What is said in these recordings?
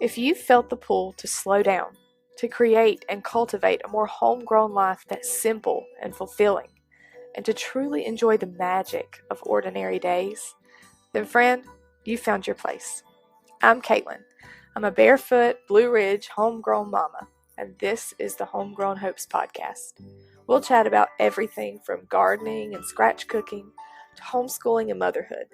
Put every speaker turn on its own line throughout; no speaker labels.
If you've felt the pull to slow down, to create and cultivate a more homegrown life that's simple and fulfilling, and to truly enjoy the magic of ordinary days, then friend, you found your place. I'm Caitlin. I'm a barefoot, Blue Ridge, homegrown mama, and this is the Homegrown Hopes podcast. We'll chat about everything from gardening and scratch cooking to homeschooling and motherhood.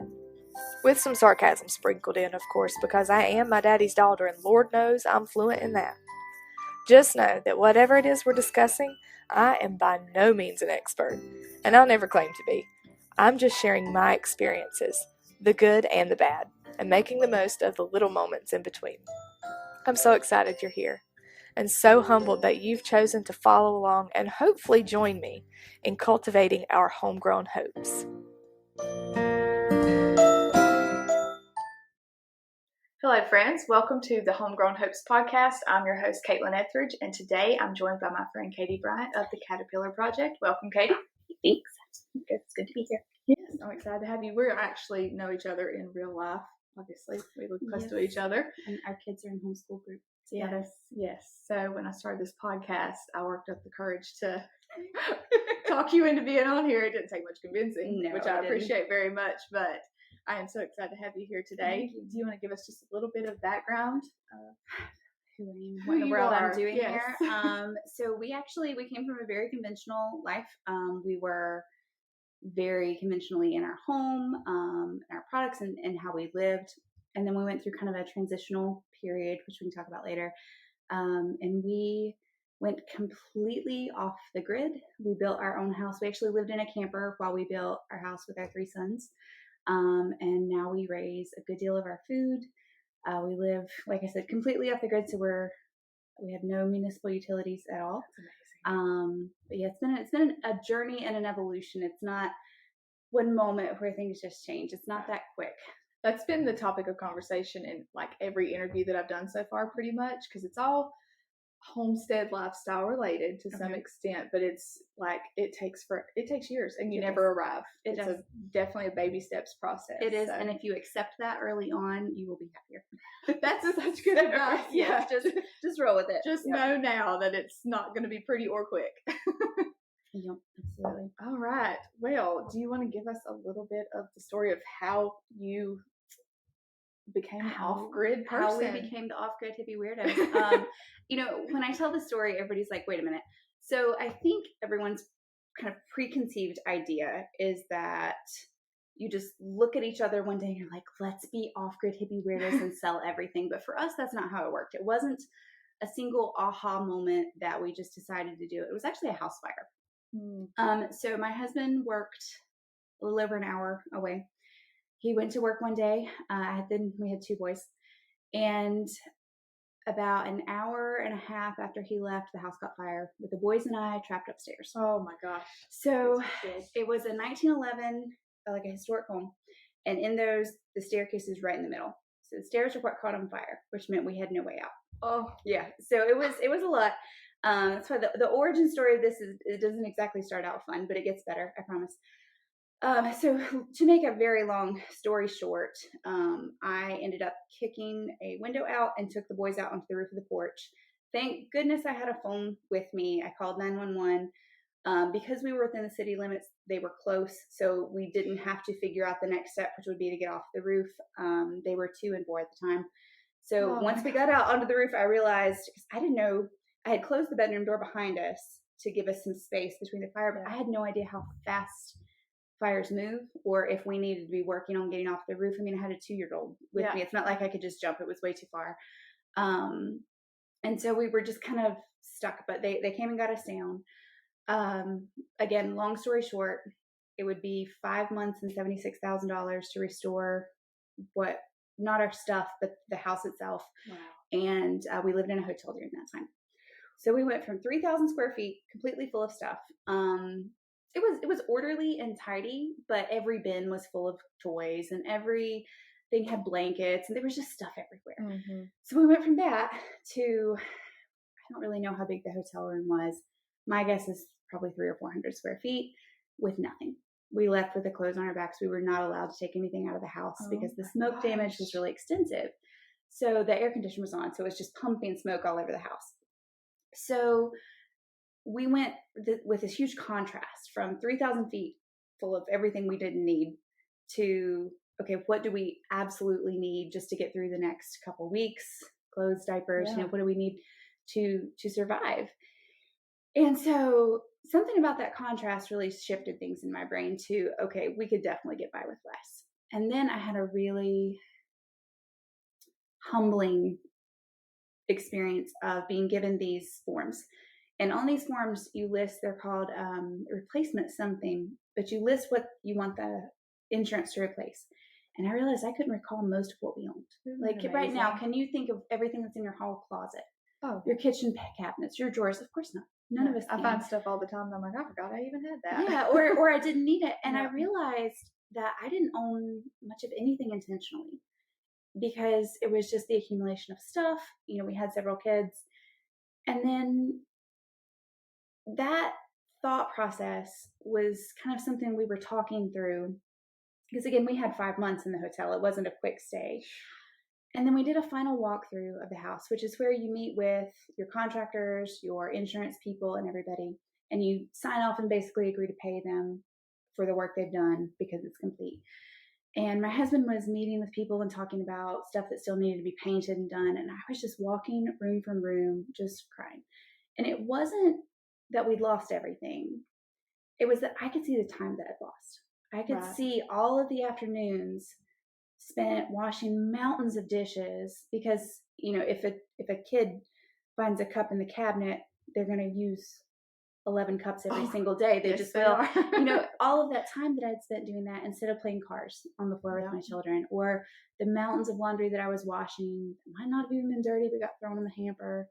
With some sarcasm sprinkled in, of course, because I am my daddy's daughter and Lord knows I'm fluent in that. Just know that whatever it is we're discussing, I am by no means an expert, and I'll never claim to be. I'm just sharing my experiences, the good and the bad, and making the most of the little moments in between. I'm so excited you're here, and so humbled that you've chosen to follow along and hopefully join me in cultivating our homegrown hopes. Hello friends, welcome to the Homegrown Hopes podcast. I'm your host Caitlin Etheridge, and today I'm joined by my friend Katie Bryant of the Caterpillar Project. Welcome, Katie.
Thanks. It's good to be here.
Yes, I'm excited to have you. We actually know each other in real life. Obviously, we live close to each other.
And our kids are in homeschool group together.
Yes. So when I started this podcast, I worked up the courage to talk you into being on here. It didn't take much convincing, which I appreciate very much, but I am so excited to have you here today. Do you want to give us just a little bit of background?
Who I am, what in the world I'm doing here. So we came from a very conventional life. We were very conventionally in our home, our products and how we lived. And then we went through kind of a transitional period, which we can talk about later. And we went completely off the grid. We built our own house. We actually lived in a camper while we built our house with our 3 sons. And now we raise a good deal of our food. We live, like I said, completely off the grid. So we have no municipal utilities at all.
That's amazing.
But yeah, it's been a journey and an evolution. It's not one moment where things just change. It's not that quick.
That's been the topic of conversation in like every interview that I've done so far, pretty much, because it's all homestead lifestyle related to some extent, but it's like it takes years, and you never arrive. It's definitely a baby steps process.
It is, and if you accept that early on, you will be happier.
That's such good advice.
Yeah, just roll with it.
Just know now that it's not going to be pretty or quick.
Yep, absolutely.
All right. Well, do you want to give us a little bit of the story of how you became an off-grid person?
How we became the off-grid hippie weirdos. When I tell the story, everybody's like, wait a minute. So I think everyone's kind of preconceived idea is that you just look at each other one day and you're like, let's be off-grid hippie weirdos and sell everything. But for us, that's not how it worked. It wasn't a single aha moment that we just decided to do. It was actually a house fire. So my husband worked a little over an hour away. He went to work one day. We had 2 boys, and about an hour and a half after he left, the house caught fire with the boys and I trapped upstairs.
Oh my gosh.
So it was a 1911, like a historic home. And in those, the staircase is right in the middle. So the stairs were what caught on fire, which meant we had no way out.
Oh
yeah. So it was a lot. That's why the origin story of this it doesn't exactly start out fun, but it gets better, I promise. So to make a very long story short, I ended up kicking a window out and took the boys out onto the roof of the porch. Thank goodness I had a phone with me. I called 911. Because we were within the city limits, they were close, so we didn't have to figure out the next step, which would be to get off the roof. They were 2 and 4 at the time. So once we got out onto the roof, I realized, because I didn't know, I had closed the bedroom door behind us to give us some space between the fire, but I had no idea how fast fires move, or if we needed to be working on getting off the roof. I mean, I had a 2-year-old with me. It's not like I could just jump. It was way too far. And so we were just kind of stuck, but they came and got us down. Again, long story short, it would be 5 months and $76,000 to restore not our stuff, but the house itself.
Wow.
And we lived in a hotel during that time. So we went from 3,000 square feet, completely full of stuff. It was orderly and tidy, but every bin was full of toys and everything had blankets and there was just stuff everywhere. Mm-hmm. So we went from that to, I don't really know how big the hotel room was. My guess is probably 300 or 400 square feet with nothing. We left with the clothes on our backs. We were not allowed to take anything out of the house because the smoke damage was really extensive. So the air conditioner was on, so it was just pumping smoke all over the house. So we went with this huge contrast from 3,000 feet full of everything we didn't need to, okay, what do we absolutely need just to get through the next couple of weeks? Clothes, diapers, what do we need to survive? And so something about that contrast really shifted things in my brain to, okay, we could definitely get by with less. And then I had a really humbling experience of being given these forms. And on these forms, you list, they're called replacement something, but you list what you want the insurance to replace. And I realized I couldn't recall most of what we owned. Like right now, can you think of everything that's in your hall closet? Oh, your kitchen cabinets, your drawers? Of course not. None of us can.
I find stuff all the time and I'm like, I forgot I even had that.
Yeah, or I didn't need it. And I realized that I didn't own much of anything intentionally because it was just the accumulation of stuff. We had several kids. And then that thought process was kind of something we were talking through because, again, we had 5 months in the hotel. It wasn't a quick stay. And then we did a final walkthrough of the house, which is where you meet with your contractors, your insurance people, and everybody. And you sign off and basically agree to pay them for the work they've done because it's complete. And my husband was meeting with people and talking about stuff that still needed to be painted and done. And I was just walking room from room, just crying. And it wasn't that we'd lost everything. It was that I could see the time that I'd lost. I could see all of the afternoons spent washing mountains of dishes because, if a kid finds a cup in the cabinet, they're going to use 11 cups every single day. They just will. All of that time that I'd spent doing that instead of playing cars on the floor with my children, or the mountains of laundry that I was washing might not have even been dirty, but got thrown in the hamper.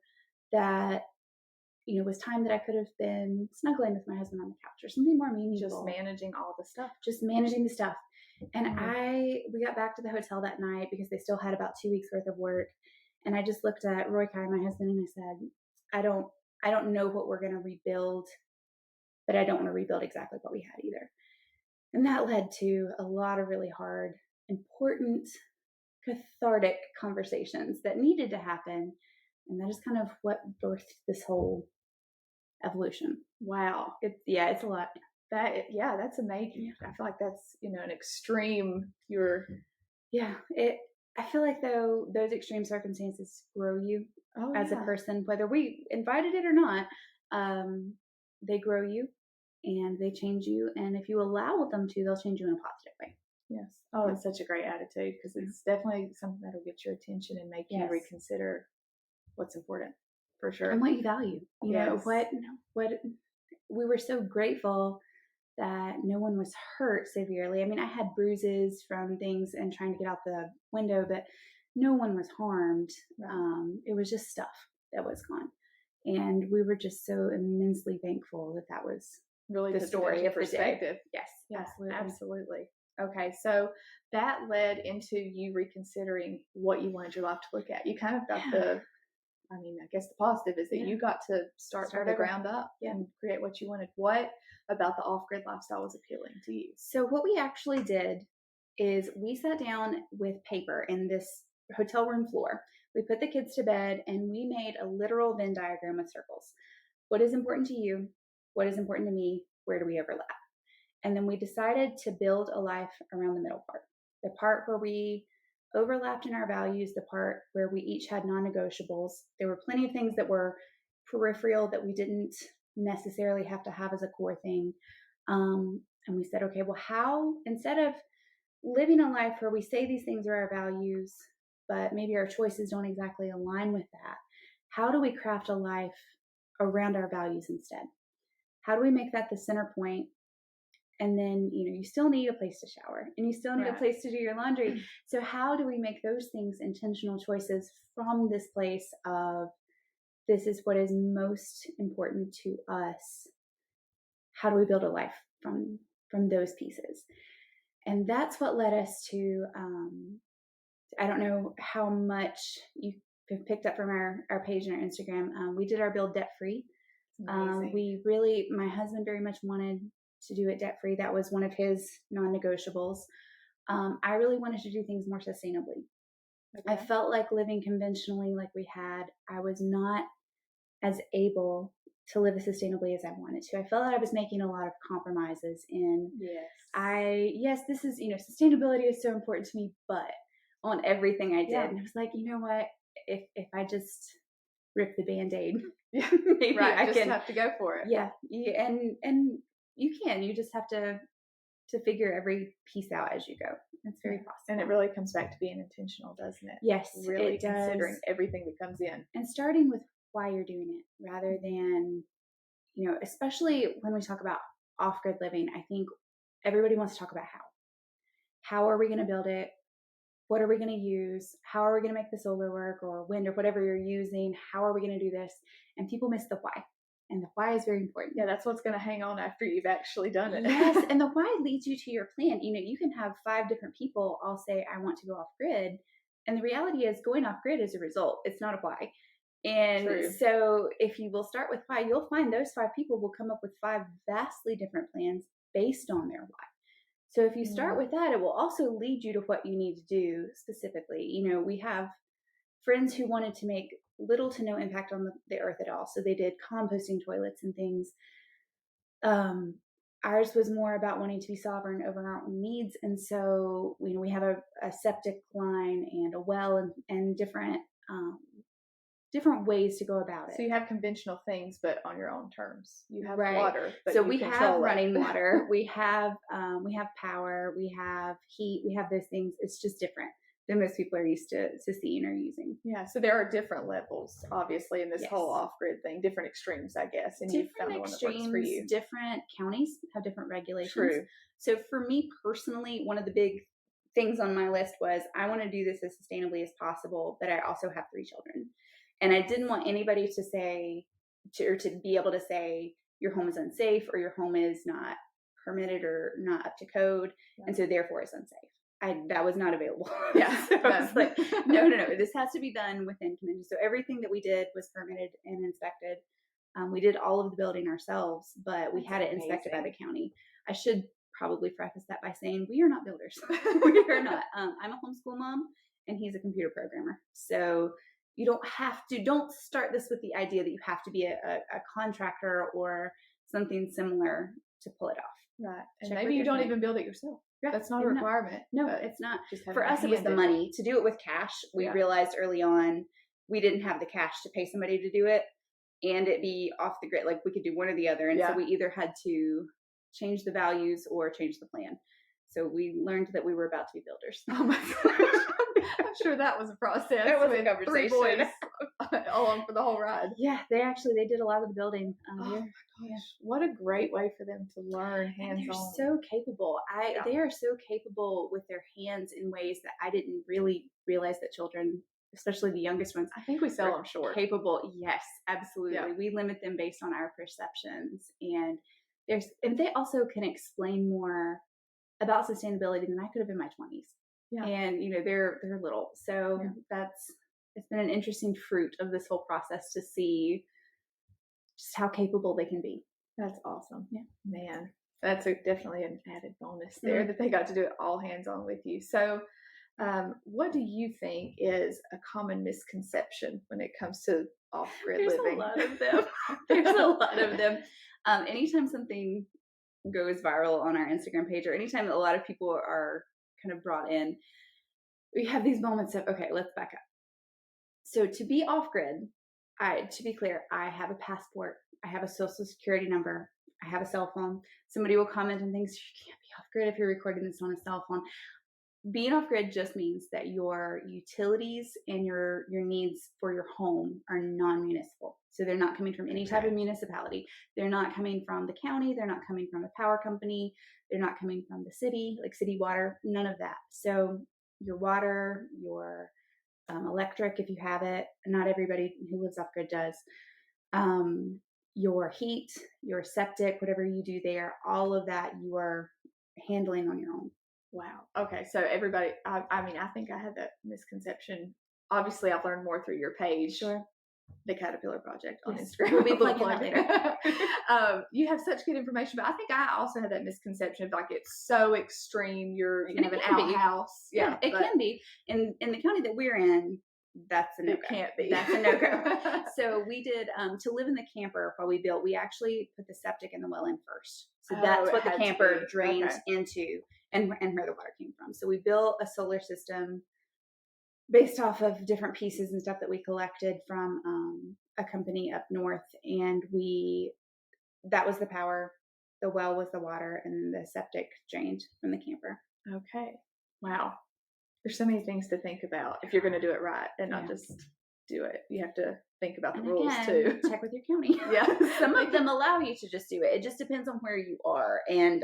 That was time that I could have been snuggling with my husband on the couch or something more meaningful.
Just managing all the stuff.
Just managing the stuff. And we got back to the hotel that night because they still had about 2 weeks worth of work. And I just looked at 𝐅𝐢𝐧𝐝, my husband, and I said, I don't know what we're going to rebuild, but I don't want to rebuild exactly what we had either. And that led to a lot of really hard, important, cathartic conversations that needed to happen. And that is kind of what birthed this whole evolution.
Wow.
It's a lot.
That's amazing. I feel like that's, an extreme,
I feel like though those extreme circumstances grow you as a person, whether we invited it or not, they grow you and they change you. And if you allow them to, they'll change you in a positive way.
Yes. Oh, it's such a great attitude because it's definitely something that'll get your attention and make you reconsider what's important, for sure.
And what you value. You know, what we were so grateful that no one was hurt severely. I mean, I had bruises from things and trying to get out the window, but no one was harmed. Right. It was just stuff that was gone. And we were just so immensely thankful that was
really
the story of
perspective.
Yes,
Absolutely. Okay, so that led into you reconsidering what you wanted your life to look at. You kind of got I guess the positive is that you got to start from the ground up and create what you wanted. What about the off-grid lifestyle was appealing to you?
So what we actually did is we sat down with paper in this hotel room floor. We put the kids to bed and we made a literal Venn diagram with circles. What is important to you? What is important to me? Where do we overlap? And then we decided to build a life around the middle part. The part where we overlapped in our values, the part where we each had non-negotiables. There were plenty of things that were peripheral that we didn't necessarily have to have as a core thing. And we said, okay, well, how, instead of living a life where we say these things are our values, but maybe our choices don't exactly align with that, how do we craft a life around our values instead? How do we make that the center point? And then, you still need a place to shower and you still need a place to do your laundry. So how do we make those things intentional choices from this place of this is what is most important to us? How do we build a life from those pieces? And that's what led us to, I don't know how much you have picked up from our page and our Instagram. We did our build debt-free. My husband very much wanted to do it debt-free. That was one of his non-negotiables. I really wanted to do things more sustainably. I felt like living conventionally like we had, I was not as able to live as sustainably as I wanted to. I felt that I was making a lot of compromises in, yes, this is, sustainability is so important to me, but on everything I did, and I was like, you know what, if I just rip the Band-Aid, maybe I
just
can
have to go for it.
Yeah. And you just have to figure every piece out as you go. It's very possible.
And it really comes back to being intentional, doesn't it?
Yes,
really
it does.
Considering everything that comes in.
And starting with why you're doing it rather than, especially when we talk about off-grid living, I think everybody wants to talk about how. How are we going to build it? What are we going to use? How are we going to make the solar work or wind or whatever you're using? How are we going to do this? And people miss the why. And the why is very important.
Yeah, that's what's going to hang on after you've actually done it.
Yes, and the why leads you to your plan. You can have 5 different people all say, I want to go off grid. And the reality is going off grid is a result. It's not a why. And
True.
So if you will start with why, you'll find those 5 people will come up with 5 vastly different plans based on their why. So if you start with that, it will also lead you to what you need to do specifically. We have friends who wanted to make little to no impact on the earth at all. So they did composting toilets and things. Ours was more about wanting to be sovereign over our own needs. And so, we have a septic line and a well and different ways to go about it.
So you have conventional things, but on your own terms. You have
Right.
water, but
so
you
we
control
have
it.
running water, we have power, we have heat, we have those things. It's just different than most people are used to seeing or using.
Yeah, so there are different levels, obviously, in this whole off-grid thing, different extremes, I guess. And you've found the one that works for you.
Different counties have different regulations.
True.
So for me personally, one of the big things on my list was I want to do this as sustainably as possible, but I also have 3 children. And I didn't want anybody to say, or to be able to say, your home is unsafe or your home is not permitted or not up to code. Yeah. And so therefore it's unsafe. That was not available.
Yeah.
So I was like, no. This has to be done within convention. So everything that we did was permitted and inspected. We did all of the building ourselves, but we had it inspected by the county. I should probably preface that by saying we are not builders. We are not. I'm a homeschool mom and he's a computer programmer. So you don't start this with the idea that you have to be a contractor or something similar to pull it off.
Right. And maybe you don't even build it yourself. Yeah. That's not a requirement.
No, it's not. For us, it was the money. To do it with cash, we realized early on we didn't have the cash to pay somebody to do it and it be off the grid. Like we could do one or the other. And so we either had to change the values or change the plan. So we learned that we were about to be builders.
Oh my gosh. I'm sure that was a process.
It was a conversation.
3 boys along for the whole ride.
Yeah, they did a lot of the building.
Oh my gosh. What a great way for them to learn hands-on.
They're so capable. They are so capable with their hands in ways that I didn't really realize that children, especially the youngest ones,
I think we sell them short.
Capable. Yes, absolutely. Yeah. We limit them based on our perceptions. And they also can explain more about sustainability than I could have in my 20s. Yeah. And, they're little. So it's been an interesting fruit of this whole process to see just how capable they can be.
That's awesome. Yeah. Man, that's definitely an added bonus there that they got to do it all hands-on with you. So what do you think is a common misconception when it comes to off-grid living?
There's a lot of them. There's a lot of them. Anytime something goes viral on our Instagram page or anytime a lot of people are kind of brought in, we have these moments of, okay, let's back up. So to be off-grid, to be clear, I have a passport, I have a social security number, I have a cell phone. Somebody will comment on things, you can't be off-grid if you're recording this on a cell phone. Being off-grid just means that your utilities and your needs for your home are non-municipal. So they're not coming from any type of municipality. They're not coming from the county. They're not coming from a power company. They're not coming from the city, like city water, none of that. So your water, your electric, if you have it, not everybody who lives off-grid does, your heat, your septic, whatever you do there, all of that you are handling on your own.
Wow. Okay. So everybody, I think I had that misconception. Obviously, I've learned more through your page.
Sure.
the Caterpillar Project on
Yes.
Instagram.
We'll be
Little
plugging that
plug. You have such good information, but I think I also had that misconception of like it's so extreme. You have an outhouse.
Yeah, it can be. In the county that we're in, that's a no-go.
It can't be.
That's a no-go. So we did, to live in the camper while we built, we actually put the septic and the well in first. So that's what the camper drained into and where the water came from. So we built a solar system based off of different pieces and stuff that we collected from a company up north. And that was the power, the well was the water, and the septic drained from the camper.
Okay. Wow. There's so many things to think about if you're going to do it right and not just do it. You have to think about the rules too.
Check with your county.
Yeah.
Some of them allow you to just do it. It just depends on where you are. And,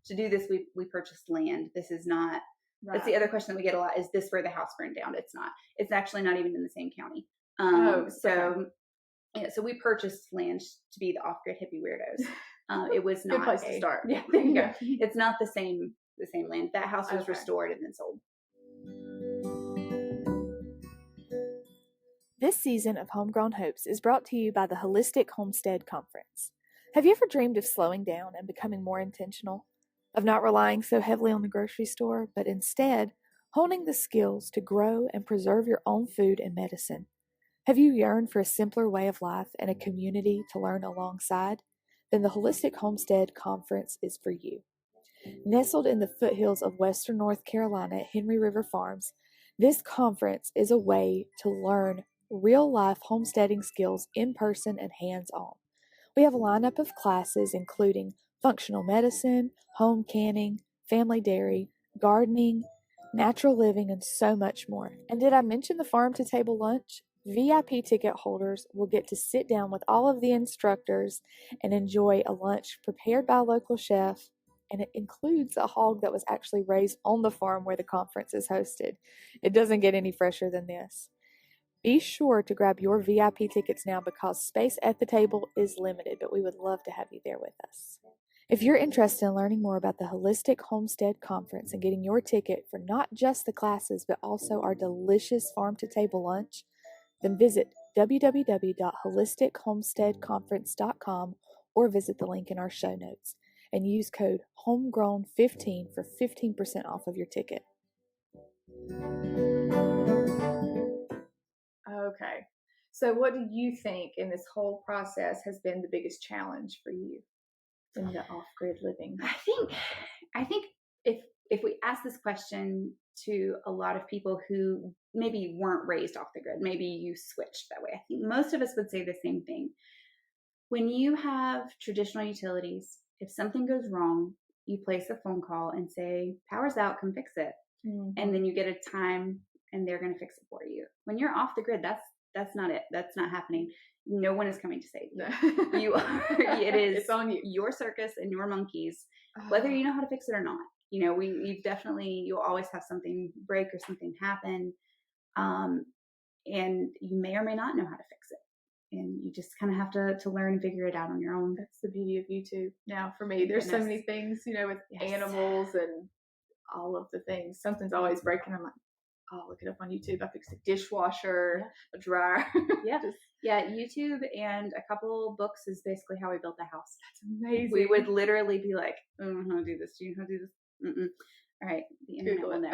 to do this, we purchased land. This is not, that's the other question that we get a lot. Is this where the house burned down? It's not. It's actually not even in the same county. So we purchased land to be the off-grid hippie weirdos. It was not
good place to start.
Yeah, there you go. It's not the same land. That house was restored and then sold.
This season of Homegrown Hopes is brought to you by the Holistic Homestead Conference. Have you ever dreamed of slowing down and becoming more intentional? Of not relying so heavily on the grocery store, but instead honing the skills to grow and preserve your own food and medicine? Have you yearned for a simpler way of life and a community to learn alongside? Then the Holistic Homestead Conference is for you. Nestled in the foothills of western North Carolina at Henry River Farms, this conference is a way to learn real-life homesteading skills in person and hands-on. We have a lineup of classes including functional medicine, home canning, family dairy, gardening, natural living, and so much more. And did I mention the farm-to-table lunch? VIP ticket holders will get to sit down with all of the instructors and enjoy a lunch prepared by a local chef, and it includes a hog that was actually raised on the farm where the conference is hosted. It doesn't get any fresher than this. Be sure to grab your VIP tickets now because space at the table is limited, but we would love to have you there with us. If you're interested in learning more about the Holistic Homestead Conference and getting your ticket for not just the classes, but also our delicious farm-to-table lunch, then visit www.holistichomesteadconference.com or visit the link in our show notes and use code HOMEGROWN15 for 15% off of your ticket.
Okay. So what do you think in this whole process has been the biggest challenge for you in the off-grid living?
I think if we ask this question to a lot of people who maybe weren't raised off the grid, maybe you switched that way, I think most of us would say the same thing. When you have traditional utilities, if something goes wrong, you place a phone call and say, power's out, come fix it. Mm-hmm. And then you get a time and they're going to fix it for you. When you're off the grid, that's not it. That's not happening. No one is coming to save you. It is it's on you. Your circus and your monkeys, whether you know how to fix it or not. You'll always have something break or something happen. And you may or may not know how to fix it. And you just kind of have to learn and figure it out on your own.
That's the beauty of YouTube. Now, for me, there's so many things, with animals and all of the things. Something's always breaking. I'm like, I'll look it up on YouTube. I fixed a dishwasher, a dryer.
YouTube and a couple books is basically how we built the house.
That's amazing.
We would literally be like, how to do this? Do you know how to do this? Mm-mm. All right, the internet will know.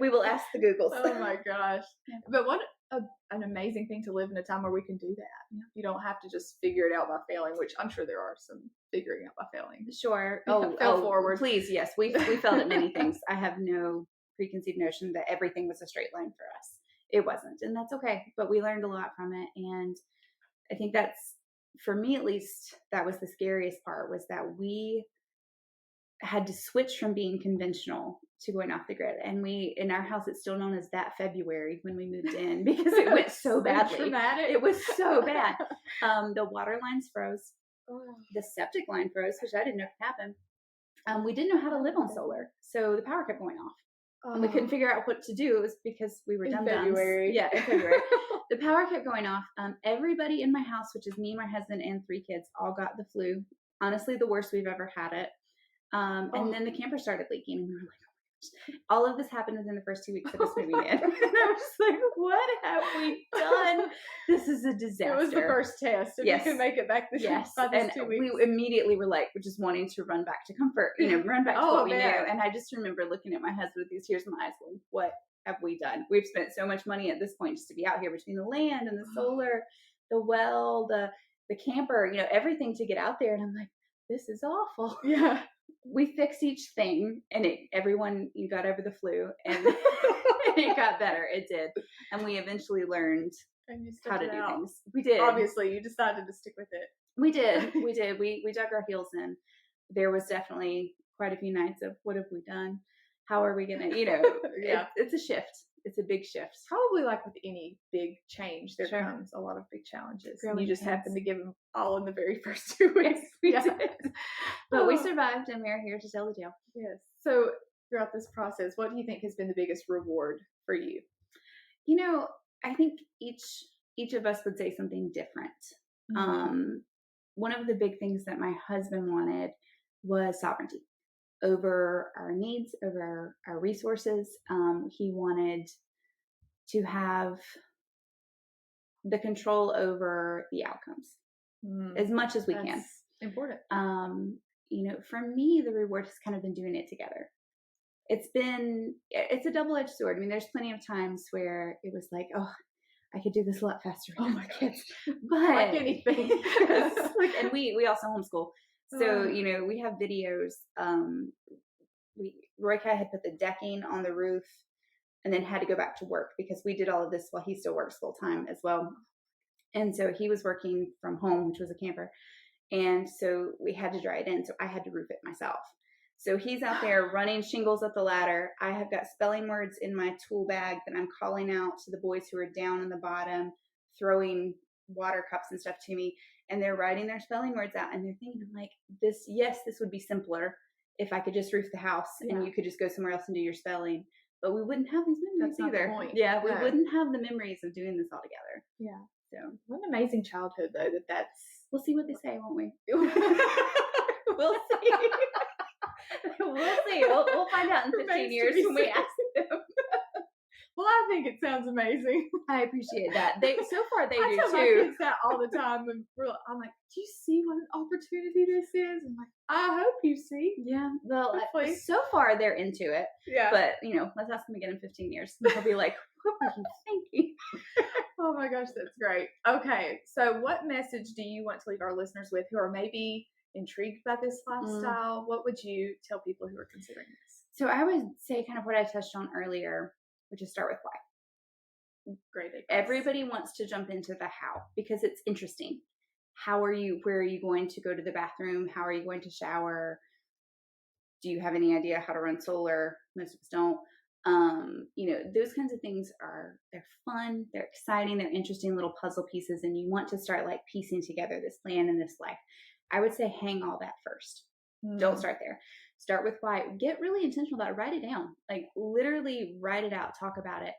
We will ask the Googles.
Oh my gosh! Yeah. But what an amazing thing to live in a time where we can do that. Yeah. You don't have to just figure it out by failing, which I'm sure there are some figuring out by failing.
Sure.
Fail forward.
Please, yes. We failed at many things. I have no preconceived notion that everything was a straight line for us. It wasn't, and that's okay. But we learned a lot from it, and I think that's, for me at least, that was the scariest part, was that we had to switch from being conventional to going off the grid. And in our house, it's still known as that February when we moved in, because it went so badly.
Traumatic.
It was so bad. The water lines froze. The septic line froze, which I didn't know could happen. We didn't know how to live on solar. So the power kept going off. And we couldn't figure out what to do. It was because we were
in
dumb-dumbs.
February.
Yeah, in February. The power kept going off. Everybody in my house, which is me, my husband, and 3 kids, all got the flu. Honestly, the worst we've ever had it. And then the camper started leaking, and we were like, oh my gosh. All of this happened within the first 2 weeks of us moving in. And I was just like, what have we done? This is a disaster.
It was the first test. If you can make it back this by this
and
2 weeks.
we immediately were like, we're just wanting to run back to comfort, run back to what we knew. And I just remember looking at my husband with these tears in my eyes going, what have we done? We've spent so much money at this point just to be out here between the land and the solar, the well, the camper, everything to get out there. And I'm like, this is awful.
Yeah.
We fixed each thing, and everyone got over the flu, and it got better. It did. And we eventually learned how to do things. We did.
Obviously, you decided to stick with it.
We did. We did. We dug our heels in. There was definitely quite a few nights of, what have we done? How are we going to,
yeah.
It's a shift. It's a big shift.
Probably like with any big change, there comes a lot of big challenges. And you just happen to give them all in the very first 2 weeks.
Yes, we did. But we survived, and we're here to tell the tale.
Yes. So throughout this process, what do you think has been the biggest reward for you?
I think each of us would say something different.
Mm-hmm.
One of the big things that my husband wanted was sovereignty over our needs, over our resources. He wanted to have the control over the outcomes as much as we can.
Important.
For me, the reward has kind of been doing it together. It's a double-edged sword. I mean, there's plenty of times where it was like, oh, I could do this a lot faster with my kids, but
like anything.
And we also homeschool. So, we have videos. Royka had put the decking on the roof and then had to go back to work because we did all of this while he still works full time as well. And so he was working from home, which was a camper. And so we had to dry it in. So I had to roof it myself. So he's out there running shingles up the ladder. I have got spelling words in my tool bag that I'm calling out to the boys who are down in the bottom, throwing water cups and stuff to me. And they're writing their spelling words out. And they're thinking, I'm like, this would be simpler if I could just roof the house and you could just go somewhere else and do your spelling. But we wouldn't have these memories either.
Not the point.
Yeah, we wouldn't have the memories of doing this all together.
Yeah.
So
what an amazing childhood, though, that's...
We'll see what they say, won't we? We'll see. We'll see. We'll find out in 15 years when we ask them.
Well, I think it sounds amazing.
I appreciate that. So far they
I
do
tell
too.
my kids that all the time. And I'm like, do you see what an opportunity this is? I'm like, I hope you see.
Yeah. Well,
hopefully.
So far they're into it.
Yeah.
But let's ask them again in 15 years. They'll be like, what were you thinking?
Oh my gosh, that's great. Okay, so what message do you want to leave our listeners with who are maybe intrigued by this lifestyle? What would you tell people who are considering this?
So I would say kind of what I touched on earlier, which is start with why.
Great advice.
Everybody wants to jump into the how because it's interesting. Where are you going to go to the bathroom? How are you going to shower? Do you have any idea how to run solar? Most of us don't. Those kinds of things they're fun, they're exciting, they're interesting little puzzle pieces, and you want to start like piecing together this plan and this life. I would say hang all that first. Don't start there. Start with why. Get really intentional about it. Write it down. Like literally write it out. Talk about it.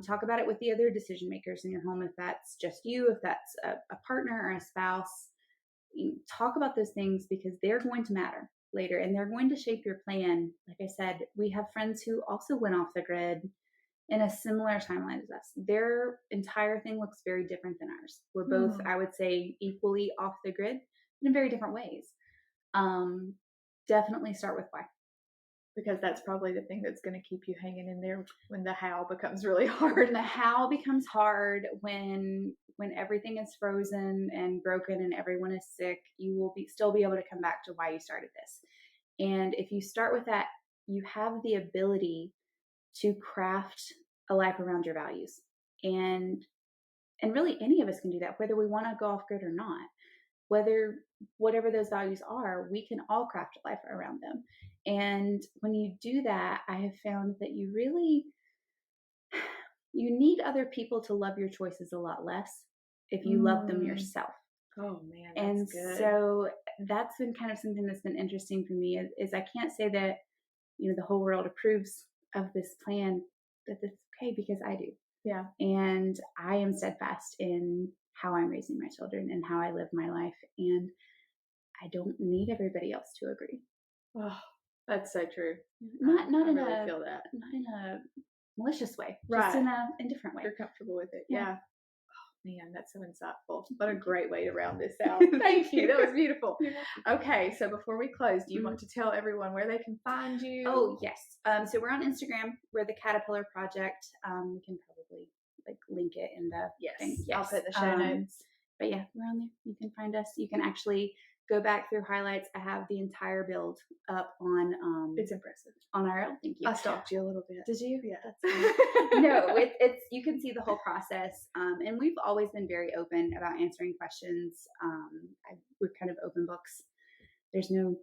Talk about it with the other decision makers in your home. If that's just you, if that's a partner or a spouse, talk about those things because they're going to matter later and they're going to shape your plan. Like I said, we have friends who also went off the grid in a similar timeline as us. Their entire thing looks very different than ours. We're both, I would say, equally off the grid in very different ways. Definitely start with why.
Because that's probably the thing that's going to keep you hanging in there when the how becomes really hard.
When the how becomes hard, when everything is frozen and broken and everyone is sick, you will still be able to come back to why you started this. And if you start with that, you have the ability to craft a life around your values. And really any of us can do that, whether we want to go off grid or not. Whatever those values are, we can all craft a life around them. And when you do that, I have found that you need other people to love your choices a lot less if you love them yourself.
Oh man, that's good.
So that's been kind of something that's been interesting for me is I can't say that, the whole world approves of this plan, that it's okay because I do.
Yeah. And
I am steadfast in how I'm raising my children and how I live my life. And I don't need everybody else to agree.
Oh, that's so true.
Not in
really feel that.
Not in a malicious way.
Right.
Just in a different way.
You're comfortable with it. Yeah. Man, that's so insightful. What a great way to round this out. Thank you. That was beautiful. Okay, so before we close, do you want to tell everyone where they can find you?
Oh, yes. So we're on Instagram. We're the Caterpillar Project. We can probably link it in the thing. Yes.
I'll put in the show notes.
But yeah, we're on there. You can find us. You can actually go back through highlights. I have the entire build up on.
It's impressive.
On our own. Thank you.
I stalked you a little bit.
Did you?
Yeah.
That's no, it's you can see the whole process. And we've always been very open about answering questions. We're kind of open books. There's no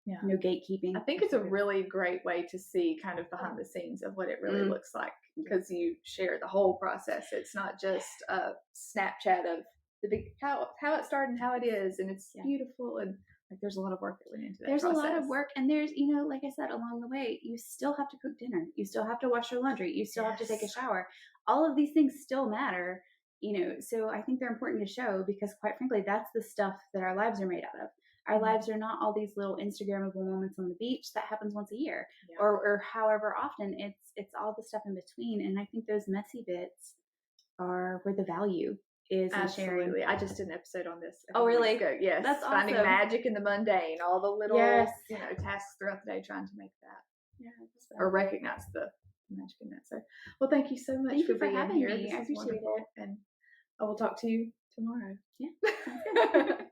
gatekeeping.
I think it's a really great way to see kind of behind the scenes of what it really looks like, because you share the whole process. It's not just a Snapchat of the big how it started and how it is, and it's beautiful, and there's a lot of work that went into that.
There's process. A lot of work, and there's like I said, along the way, you still have to cook dinner, you still have to wash your laundry, you still have to take a shower. All of these things still matter, So I think they're important to show, because quite frankly, that's the stuff that our lives are made out of. Our lives are not all these little Instagrammable moments on the beach that happens once a year, or however often. It's all the stuff in between, and I think those messy bits are where the value is.
Absolutely.
In sharing.
I just did an episode on this.
Oh, really?
Yes.
That's awesome.
Finding magic in the mundane, all the little tasks throughout the day, trying to make that or recognize the magic in that. So, well, thank you so much for being
having
here.
Me. I appreciate it,
and I will talk to you tomorrow.
Yeah.